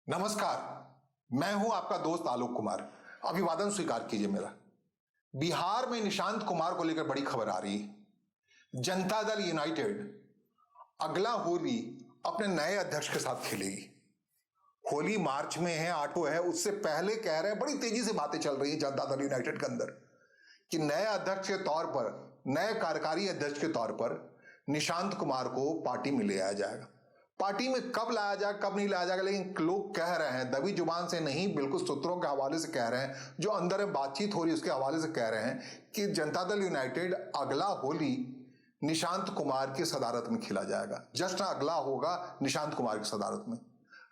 नमस्कार। मैं हूं आपका दोस्त आलोक कुमार। अभिवादन स्वीकार कीजिए मेरा। बिहार में निशांत कुमार को लेकर बड़ी खबर आ रही है। जनता दल यूनाइटेड अगला होली अपने नए अध्यक्ष के साथ खेलेगी। होली मार्च में है, 8 है। उससे पहले कह रहे हैं, बड़ी तेजी से बातें चल रही है जनता दल यूनाइटेड के अंदर कि नए अध्यक्ष के तौर पर, नए कार्यकारी अध्यक्ष के तौर पर निशांत कुमार को पार्टी में ले आया जाएगा। पार्टी में कब लाया जाएगा, कब नहीं लाया जाएगा, लेकिन लोग कह रहे हैं, दबी जुबान से नहीं, बिल्कुल सूत्रों के हवाले से कह रहे हैं, जो अंदर में बातचीत हो रही है उसके हवाले से कह रहे हैं कि जनता दल यूनाइटेड अगला होली निशांत कुमार की सदारत में खेला जाएगा। जश्न अगला होगा निशांत कुमार की सदारत में।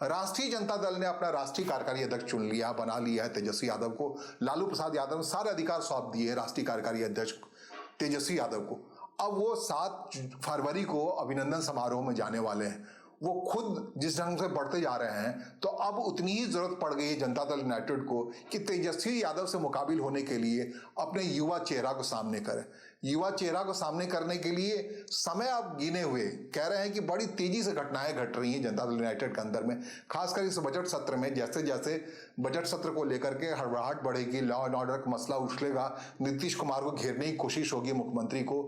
राष्ट्रीय जनता दल ने अपना राष्ट्रीय कार्यकारी अध्यक्ष चुन लिया, बना लिया है तेजस्वी यादव को। लालू प्रसाद यादव ने सारे अधिकार सौंप दिए राष्ट्रीय कार्यकारी अध्यक्ष तेजस्वी यादव को। अब वो 7 फरवरी को अभिनंदन समारोह में जाने वाले हैं। वो खुद जिस ढंग से बढ़ते जा रहे हैं, तो अब उतनी ही जरूरत पड़ गई है जनता दल यूनाइटेड को कि तेजस्वी यादव से मुकाबिल होने के लिए अपने युवा चेहरा को सामने करें। युवा चेहरा को सामने करने के लिए समय अब गिने हुए। कह रहे हैं कि बड़ी तेजी से घटनाएं घट रही हैं जनता दल यूनाइटेड के अंदर में, खासकर इस बजट सत्र में। जैसे जैसे बजट सत्र को लेकर के हड़बड़ाहट बढ़ेगी, लॉ एंड ऑर्डर का मसला उछलेगा, नीतीश कुमार को घेरने की कोशिश होगी मुख्यमंत्री को,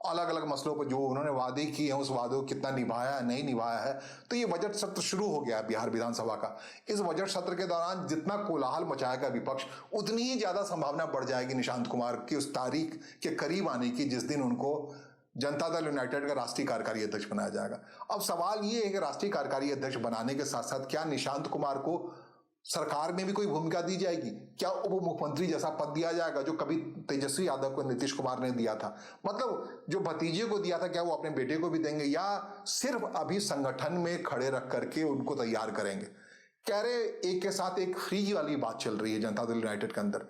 अलग अलग मसलों पर जो उन्होंने वादे किए हैं उस वादों को कितना निभाया है, नहीं निभाया है। तो ये बजट सत्र शुरू हो गया है बिहार विधानसभा का। इस बजट सत्र के दौरान जितना कोलाहल मचाएगा विपक्ष, उतनी ही ज्यादा संभावना बढ़ जाएगी निशांत कुमार की उस तारीख के करीब आने की जिस दिन उनको जनता दल यूनाइटेड का राष्ट्रीय कार्यकारी अध्यक्ष बनाया जाएगा। अब सवाल ये है कि राष्ट्रीय कार्यकारी अध्यक्ष बनाने के साथ साथ क्या निशांत कुमार को सरकार में भी कोई भूमिका दी जाएगी? क्या उप मुख्यमंत्री जैसा पद दिया जाएगा जो कभी तेजस्वी यादव को नीतीश कुमार ने दिया था? मतलब जो भतीजे को दिया था, क्या वो अपने बेटे को भी देंगे, या सिर्फ अभी संगठन में खड़े रख करके उनको तैयार करेंगे? कह रहे एक के साथ एक फ्री वाली बात चल रही है जनता दल यूनाइटेड के अंदर।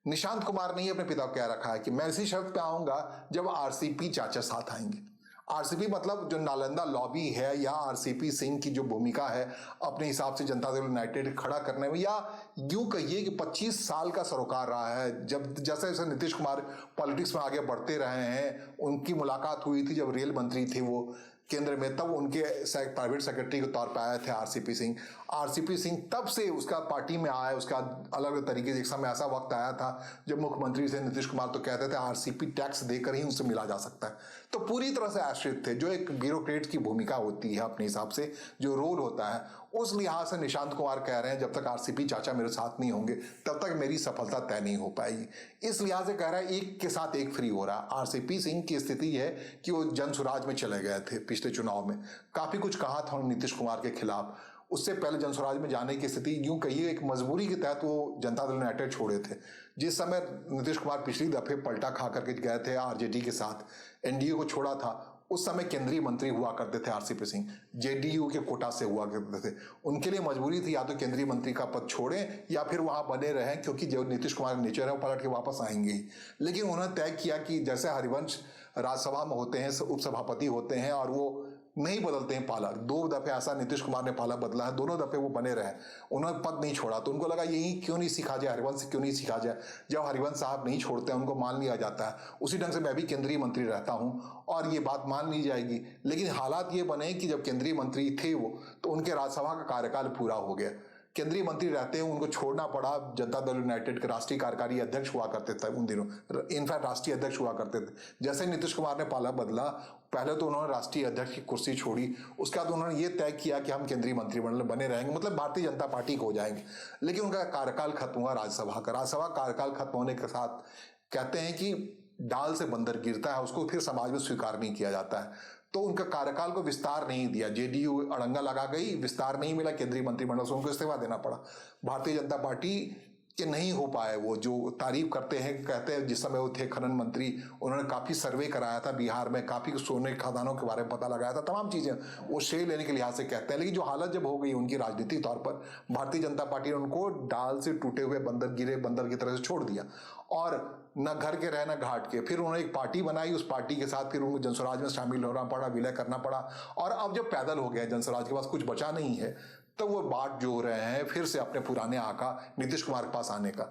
निशांत कुमार ने अपने पिता को कह रखा है कि मैं इसी शर्त पे आऊंगा जब आरसीपी चाचा साथ आएंगे। आरसीपी मतलब जो नालंदा लॉबी है, या आरसीपी सिंह की जो भूमिका है अपने हिसाब से जनता दल यूनाइटेड खड़ा करने में, या यूं कहिए कि 25 साल का सरोकार रहा है। जब जैसे जैसे नीतीश कुमार पॉलिटिक्स में आगे बढ़ते रहे हैं, उनकी मुलाकात हुई थी जब रेल मंत्री थे वो केंद्र में, तब उनके प्राइवेट सेक्रेटरी के तौर पर आए थे आरसीपी सिंह। आरसीपी सिंह तब से उसका पार्टी में आया। उसका अलग अलग तरीके से एक समय ऐसा वक्त आया था जब मुख्यमंत्री से नीतीश कुमार तो कहते थे आरसीपी टैक्स देकर ही उनसे मिला जा सकता है। तो पूरी तरह से आश्रित थे, जो एक ब्यूरोक्रेट की भूमिका होती है अपने हिसाब से, जो रोल होता है, उस लिहाज से निशांत कुमार कह रहे हैं जब तक आरसीपी चाचा मेरे साथ नहीं होंगे तब तक मेरी सफलता तय नहीं हो पाएगी। इस लिहाज से कह रहा है एक के साथ एक फ्री हो रहा है। आरसीपी सिंह की स्थिति है कि वो जनसुराज में चले गए थे पिछले चुनाव में, काफी कुछ कहा था नीतीश कुमार के खिलाफ। उससे पहले जनसुराज में जाने की स्थिति, यूं कहिए एक मजबूरी के तहत वो जनता दल यूनाइटेड छोड़े थे। जिस समय नीतीश कुमार पिछली दफे पलटा खा करके गए थे आरजेडी के साथ, एनडीए को छोड़ा था, उस समय केंद्रीय मंत्री हुआ करते थे आरसीपी सिंह, जेडीयू के कोटा से हुआ करते थे। उनके लिए मजबूरी थी या तो केंद्रीय मंत्री का पद छोड़ें या फिर वहां बने रहें, क्योंकि जो नीतीश कुमार का नेचर है वो पलट के वापस आएंगे ही। लेकिन उन्होंने तय किया कि जैसे हरिवंश राज्यसभा में होते हैं, उपसभापति होते हैं और वो नहीं बदलते हैं पाला। 2 दफे ऐसा नीतीश कुमार ने पाला बदला है, दोनों दफे वो बने रहे, उन्होंने पद नहीं छोड़ा। तो उनको लगा यही क्यों नहीं सीखा जाए, हरिवंश क्यों नहीं सीखा जाए। जब हरिवंश साहब नहीं छोड़ते हैं, उनको मान लिया जाता है, उसी ढंग से मैं भी केंद्रीय मंत्री रहता हूं और ये बात मान ली जाएगी। लेकिन हालात ये बने कि जब केंद्रीय मंत्री थे वो, तो उनके राज्यसभा का कार्यकाल पूरा हो गया। केंद्रीय मंत्री रहते हैं, उनको छोड़ना पड़ा। जनता दल यूनाइटेड के राष्ट्रीय कार्यकारी अध्यक्ष हुआ करते थे उन दिनों, इनफैक्ट राष्ट्रीय अध्यक्ष हुआ करते थे। जैसे नीतीश कुमार ने पाला बदला, पहले तो उन्होंने राष्ट्रीय अध्यक्ष की कुर्सी छोड़ी, उसके बाद उन्होंने ये तय किया कि हम केंद्रीय मंत्रिमंडल बने रहेंगे, मतलब भारतीय जनता पार्टी को हो जाएंगे। लेकिन उनका कार्यकाल खत्म हुआ राज्यसभा का। राज्यसभा कार्यकाल खत्म होने के साथ कहते हैं कि डाल से बंदर गिरता है, उसको फिर समाज में स्वीकार नहीं किया जाता है। तो उनका कार्यकाल को विस्तार नहीं दिया, जेडीयू अड़ंगा लगा गई, विस्तार नहीं मिला केंद्रीय मंत्रिमंडल से, उनको इस्तीफा देना पड़ा। भारतीय जनता पार्टी के नहीं हो पाए वो, जो तारीफ करते हैं, कहते हैं जिस समय वो थे खनन मंत्री, उन्होंने काफी सर्वे कराया था बिहार में, काफी सोने खदानों के बारे में पता लगाया था, तमाम चीजें वो श्रेय लेने के लिहाज से कहते हैं। लेकिन जो हालत जब हो गई उनकी राजनीतिक तौर पर, भारतीय जनता पार्टी ने उनको डाल से टूटे हुए बंदर गिरे बंदर की तरह से छोड़ दिया, और न घर के रहे न घाट के। फिर उन्होंने एक पार्टी बनाई, उस पार्टी के साथ फिर उनको जनसुराज में शामिल होना पड़ा, विलय करना पड़ा। और अब जब पैदल हो गया, जनसुराज के पास कुछ बचा नहीं है, तो वो बाट जो रहे हैं फिर से अपने पुराने आका नीतीश कुमार के पास आने का।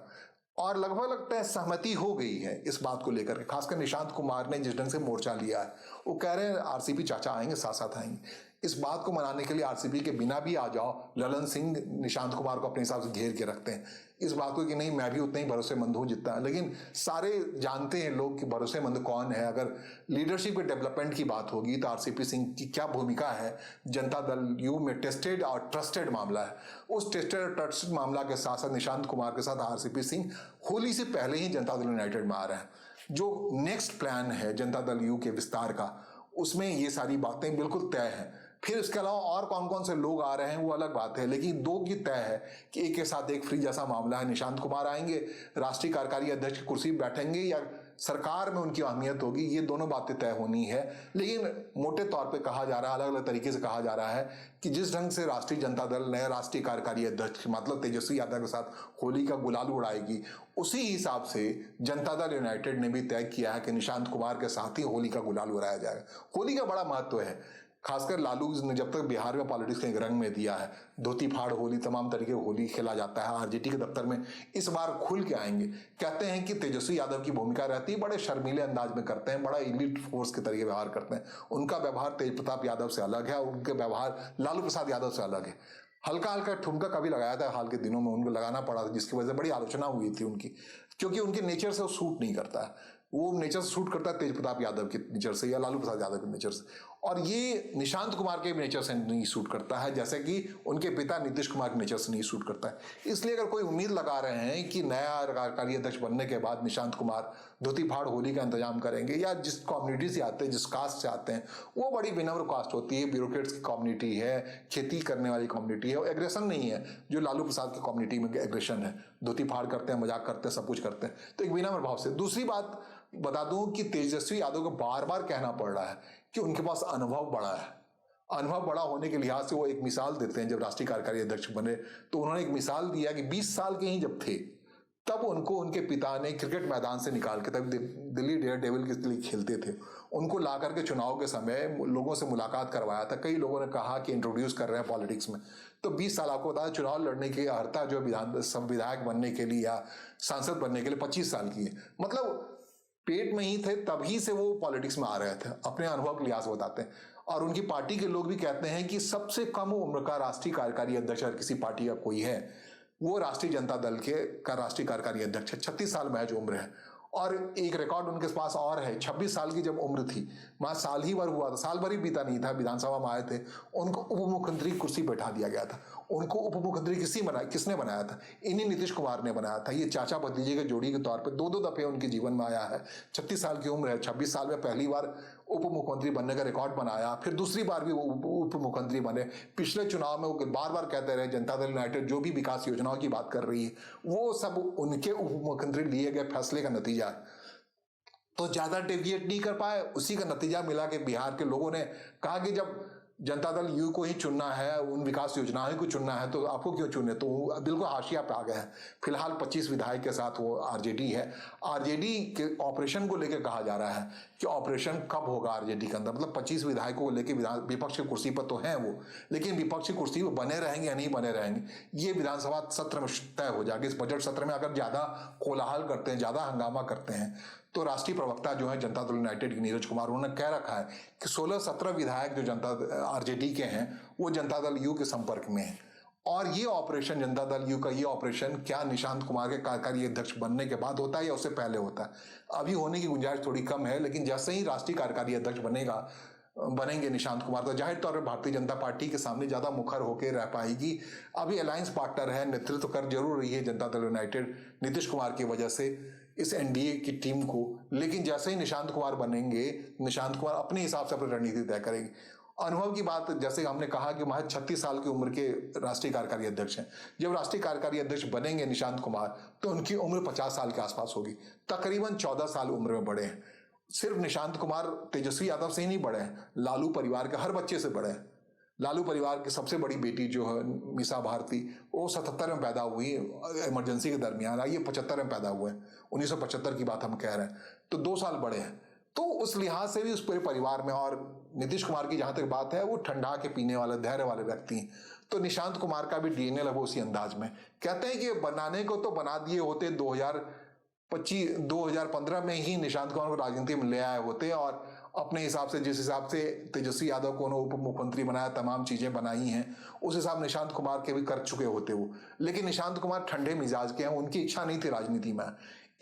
और लगभग लगता है सहमति हो गई है इस बात को लेकर के। खासकर निशांत कुमार ने जिस ढंग से मोर्चा लिया है, वो कह रहे हैं आरसीपी चाचा आएंगे, साथ साथ आएंगे। इस बात को मनाने के लिए आरसीपी के बिना भी आ जाओ, ललन सिंह निशांत कुमार को अपने हिसाब से घेर के रखते हैं इस बात को कि नहीं मैं भी उतना ही भरोसेमंद हूं जितना, लेकिन सारे जानते हैं लोग कि भरोसेमंद कौन है। अगर लीडरशिप के डेवलपमेंट की बात होगी तो आरसीपी सिंह की क्या भूमिका है जनता दल यू में टेस्टेड और ट्रस्टेड मामला है। उस टेस्टेड और ट्रस्टेड मामला के साथ साथ निशांत कुमार के साथ आरसीपी सिंह होली से पहले ही जनता दल यूनाइटेड में आ रहे हैं। जो नेक्स्ट प्लान है जनता दल यू के विस्तार का, उसमें ये सारी बातें बिल्कुल तय हैं। फिर इसके अलावा और कौन कौन से लोग आ रहे हैं वो अलग बात है, लेकिन दो की तय है कि एक के साथ एक फ्री जैसा मामला है। निशांत कुमार आएंगे, राष्ट्रीय कार्यकारी अध्यक्ष की कुर्सी बैठेंगे या सरकार में उनकी अहमियत होगी, ये दोनों बातें तय होनी है। लेकिन मोटे तौर पे कहा जा रहा है, अलग अलग तरीके से कहा जा रहा है कि जिस ढंग से राष्ट्रीय जनता दल नए राष्ट्रीय कार्यकारी अध्यक्ष मतलब तेजस्वी यादव के साथ होली का गुलाल उड़ाएगी, उसी हिसाब से जनता दल यूनाइटेड ने भी तय किया है कि निशांत कुमार के साथ ही होली का गुलाल उड़ाया जाएगा। होली का बड़ा महत्व है, खासकर लालू ने जब तक बिहार में पॉलिटिक्स का एक रंग में दिया है, धोती फाड़ होली तमाम तरीके होली खेला जाता है। आरजेडी के दफ्तर में इस बार खुल के आएंगे, कहते हैं कि तेजस्वी यादव की भूमिका रहती है, बड़े शर्मीले अंदाज में करते हैं, बड़ा इलीट फोर्स के तरीके व्यवहार करते हैं। उनका व्यवहार तेज प्रताप यादव से अलग है, उनके व्यवहार लालू प्रसाद यादव से अलग है। हल्का हल्का ठुमका कभी लगाया था हाल के दिनों में, उनको लगाना पड़ा था जिसकी वजह से बड़ी आलोचना हुई थी उनकी, क्योंकि उनके नेचर से वो सूट नहीं करता है। वो नेचर से सूट करता है तेज प्रताप यादव के नेचर से या लालू प्रसाद यादव के नेचर से, और ये निशांत कुमार के नेचर से नहीं सूट करता है, जैसे कि उनके पिता नीतीश कुमार के नेचर से नहीं सूट करता है। इसलिए अगर कोई उम्मीद लगा रहे हैं कि नया कार्यकारी अध्यक्ष बनने के बाद निशांत कुमार धोती फाड़ होली का इंतजाम करेंगे, या जिस कम्युनिटी से आते हैं, जिस कास्ट से आते हैं, वो बड़ी विनम्र कास्ट होती है, ब्यूरोक्रेट्स की कम्युनिटी है, खेती करने वाली कम्युनिटी है, एग्रेशन नहीं है जो लालू प्रसाद की कम्युनिटी में एग्रेशन है, धोती फाड़ करते हैं, मजाक करते हैं, सब कुछ करते हैं, तो एक विनम्र भाव से। दूसरी बात बता दूं कि तेजस्वी यादव को बार बार कहना पड़ रहा है कि उनके पास अनुभव बड़ा है। अनुभव बड़ा होने के लिहाज से वो एक मिसाल देते हैं। जब राष्ट्रीय कार्यकारी अध्यक्ष बने तो उन्होंने एक मिसाल दिया कि 20 साल के ही जब थे तब उनको उनके पिता ने क्रिकेट मैदान से निकाल के, तब दिल्ली डेयर डेविल के लिए खेलते थे, उनको ला करके चुनाव के समय लोगों से मुलाकात करवाया था। कई लोगों ने कहा कि इंट्रोड्यूस कर रहे हैं पॉलिटिक्स में। तो 20 साल आपको बताया, चुनाव लड़ने की अर्हता जो विधायक बनने के लिए या सांसद बनने के लिए 25 साल की है। मतलब पेट में ही थे तभी से वो पॉलिटिक्स में आ रहे थे, अपने अनुभव के लिहाज बताते हैं। और उनकी पार्टी के लोग भी कहते हैं कि सबसे कम उम्र का राष्ट्रीय कार्यकारी अध्यक्ष अगर किसी पार्टी का कोई है वो राष्ट्रीय जनता दल का राष्ट्रीय कार्यकारी अध्यक्ष है। 36 साल महज उम्र है। और एक रिकॉर्ड उनके पास और है, 26 साल की जब उम्र थी, वहां साल ही भर हुआ था, साल भर ही बीता नहीं था, विधानसभा में आए थे, उनको उप मुख्यमंत्री की कुर्सी बैठा दिया गया था। उनको उप मुख्यमंत्री किसने बनाया था? इन्हीं नीतीश कुमार ने बनाया था। ये चाचा भतीजे के जोड़ी के तौर पर दो दफे उनके जीवन में आया है। 36 साल की उम्र है, 26 साल में पहली बार उप मुख्यमंत्री बनने का रिकॉर्ड बनाया, फिर दूसरी बार भी उप मुख्यमंत्री बने। पिछले चुनाव में वो बार बार कहते रहे जनता दल यूनाइटेड जो भी विकास योजनाओं की बात कर रही है वो सब उनके उप मुख्यमंत्री लिए गए फैसले का नतीजा है। तो ज्यादा डेविएट नहीं कर पाए, उसी का नतीजा मिला कि बिहार के लोगों ने कहा कि जब जनता दल यू को ही चुनना है, उन विकास योजनाओं को चुनना है, तो आपको क्यों चुने? तो बिल्कुल हाशिया पे आ गए हैं। फिलहाल 25 विधायक के साथ वो आरजेडी है। आरजेडी के ऑपरेशन को लेकर कहा जा रहा है कि ऑपरेशन कब होगा आरजेडी के अंदर, मतलब 25 विधायकों को लेकर विपक्ष की कुर्सी पर तो हैं वो, लेकिन विपक्ष की कुर्सी वो बने रहेंगे या नहीं बने रहेंगे ये विधानसभा सत्र में तय हो जाएगा। इस बजट सत्र में अगर ज्यादा कोलाहल करते हैं, ज्यादा हंगामा करते हैं, तो राष्ट्रीय प्रवक्ता जो है जनता दल यूनाइटेड के नीरज कुमार, उन्होंने कह रखा है कि 16-17 विधायक जो जनता आरजेडी के हैं वो जनता दल यू के संपर्क में है। और ये ऑपरेशन जनता दल यू का ये ऑपरेशन क्या निशांत कुमार के कार्यकारी अध्यक्ष बनने के बाद होता है या उससे पहले होता है? अभी होने की गुंजाइश थोड़ी कम है, लेकिन जैसे ही राष्ट्रीय कार्यकारी अध्यक्ष बनेंगे निशांत कुमार, तो जाहिर तौर पर भारतीय जनता पार्टी के सामने ज्यादा मुखर होकर रह पाएगी। अभी अलायंस पार्टनर है, नेतृत्व कर जरूर रही है जनता दल यूनाइटेड नीतीश कुमार की वजह से इस एनडीए की टीम को, लेकिन जैसे ही निशांत कुमार बनेंगे, निशांत कुमार अपने हिसाब से अपनी रणनीति तय करेंगे। अनुभव की बात, जैसे हमने कहा कि महज 36 साल की उम्र के राष्ट्रीय कार्यकारी अध्यक्ष हैं। जब राष्ट्रीय कार्यकारी अध्यक्ष बनेंगे निशांत कुमार तो उनकी उम्र 50 साल के आसपास होगी, तकरीबन 14 साल उम्र में बड़े हैं। सिर्फ निशांत कुमार तेजस्वी यादव से ही नहीं बड़े हैं, लालू परिवार के हर बच्चे से बड़े हैं। लालू परिवार की सबसे बड़ी बेटी जो है मीसा भारती, वो 77 में पैदा हुई, इमरजेंसी के दरमियान आई, ये 75 में पैदा हुए हैं, 1975 की बात हम कह रहे हैं, तो 2 साल बड़े हैं। तो उस लिहाज से भी उस पूरे परिवार में, और नीतीश कुमार की जहां तक बात है वो ठंडा के पीने वाले धैर्य वाले व्यक्ति हैं, तो निशांत कुमार का भी डीएनए लगभग उसी अंदाज में। कहते हैं कि बनाने को तो बना दिए होते 2015 में ही निशांत कुमार को राजनीति में ले आए होते, और अपने हिसाब से, जिस हिसाब से तेजस्वी यादव को उन्होंने उप मुख्यमंत्री बनाया, तमाम चीजें बनाई हैं, उस हिसाब निशांत कुमार के भी कर चुके होते वो। लेकिन निशांत कुमार ठंडे मिजाज के हैं, उनकी इच्छा नहीं थी राजनीति में।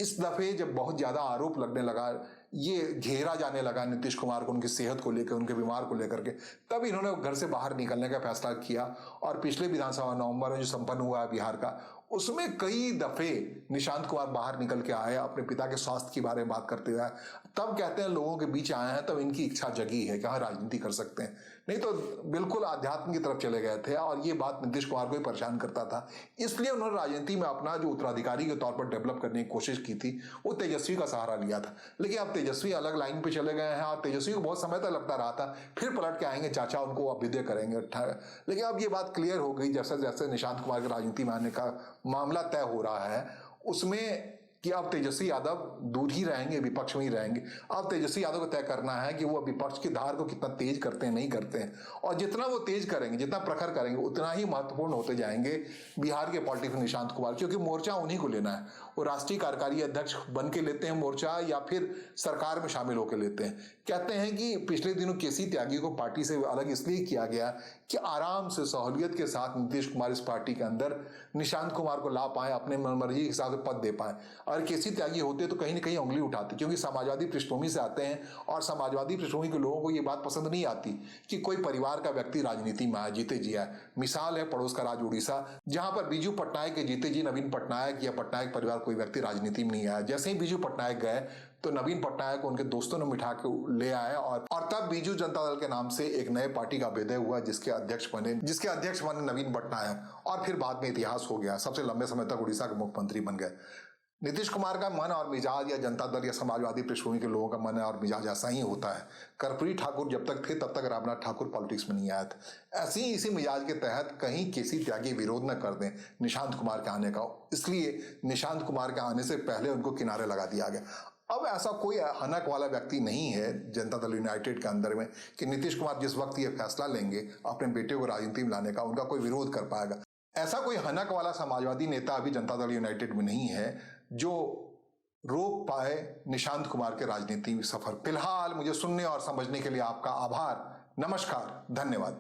इस दफे जब बहुत ज्यादा आरोप लगने लगा, ये घेरा जाने लगा नीतीश कुमार को उनकी सेहत को लेकर, उनके बीमार को लेकर के, तब इन्होंने घर से बाहर निकलने का फैसला किया। और पिछले विधानसभा नवंबर में जो संपन्न हुआ है बिहार का, उसमें कई दफे निशांत कुमार बाहर निकल के आए, अपने पिता के स्वास्थ्य के बारे में बात करते हुए। तब कहते हैं लोगों के बीच आए हैं, तब इनकी इच्छा जगी है कि हाँ राजनीति कर सकते हैं, नहीं तो बिल्कुल आध्यात्म की तरफ चले गए थे। और ये बात नीतीश कुमार को ही परेशान करता था, इसलिए उन्होंने राजनीति में अपना जो उत्तराधिकारी के तौर पर डेवलप करने की कोशिश की थी, वो तेजस्वी का सहारा लिया था। लेकिन अब तेजस्वी अलग लाइन पे चले गए हैं, और तेजस्वी को बहुत समय तक लगता रहा था फिर पलट के आएंगे चाचा, उनको अभ्युदय करेंगे। लेकिन अब ये बात क्लियर हो गई जैसे जैसे निशांत कुमार के राजनीति में आने का मामला तय हो रहा है, उसमें कि अब तेजस्वी यादव दूर ही रहेंगे, विपक्ष में ही रहेंगे। अब तेजस्वी यादव को तय करना है कि वो विपक्ष की धार को कितना तेज करते हैं, नहीं करते हैं। और जितना वो तेज करेंगे, जितना प्रखर करेंगे, उतना ही महत्वपूर्ण होते जाएंगे बिहार के पॉलिटिक्स में निशांत कुमार, क्योंकि मोर्चा उन्हीं को लेना है। वो राष्ट्रीय कार्यकारी अध्यक्ष बन के लेते हैं मोर्चा, या फिर सरकार में शामिल होकर लेते हैं। कहते हैं कि पिछले दिनों केसी त्यागी को पार्टी से अलग इसलिए किया गया कि आराम से सहूलियत के साथ नीतीश कुमार इस पार्टी के अंदर निशांत कुमार को ला पाए, अपने मनमर्जी के हिसाब से पद दे पाए। और केसी त्यागी होते तो कहीं ना कहीं उंगली उठाते, क्योंकि समाजवादी पृष्ठभूमि से आते हैं, और समाजवादी पृष्ठभूमि के लोगों को ये बात पसंद नहीं आती कि कोई परिवार का व्यक्ति राजनीति में आए, जीते जी आए। मिसाल है पड़ोस का राज्य उड़ीसा, जहां पर बीजू पटनायक के जीते जी नवीन पटनायक या पटनायक परिवार कोई व्यक्ति राजनीति में नहीं आया। जैसे ही बीजू पटनायक गए तो नवीन पटनायक को उनके दोस्तों ने मिठा के ले आए, और तब बीजू जनता दल के नाम से एक नए पार्टी का विदय हुआ, जिसके अध्यक्ष बने नवीन पटनायक। और फिर बाद में इतिहास हो गया, सबसे लंबे समय तक उड़ीसा के मुख्यमंत्री बन गए। नीतीश कुमार का मन और मिजाज, या जनता दल या समाजवादी पृष्ठभूमि के लोगों का मन और मिजाज ऐसा ही होता है। कर्पूरी ठाकुर जब तक थे तब तक रामनाथ ठाकुर पॉलिटिक्स में नहीं आया था। ऐसे ही इसी मिजाज के तहत कहीं केसी त्यागी विरोध न कर दें निशांत कुमार के आने का, इसलिए निशांत कुमार के आने से पहले उनको किनारे लगा दिया गया। अब ऐसा कोई हनक वाला व्यक्ति नहीं है जनता दल यूनाइटेड के अंदर में कि नीतीश कुमार जिस वक्त ये फैसला लेंगे अपने बेटे को राजनीति में लाने का, उनका कोई विरोध कर पाएगा। ऐसा कोई हनक वाला समाजवादी नेता अभी जनता दल यूनाइटेड में नहीं है जो रोक पाए निशांत कुमार के राजनीति सफर। फिलहाल मुझे सुनने और समझने के लिए आपका आभार, नमस्कार, धन्यवाद।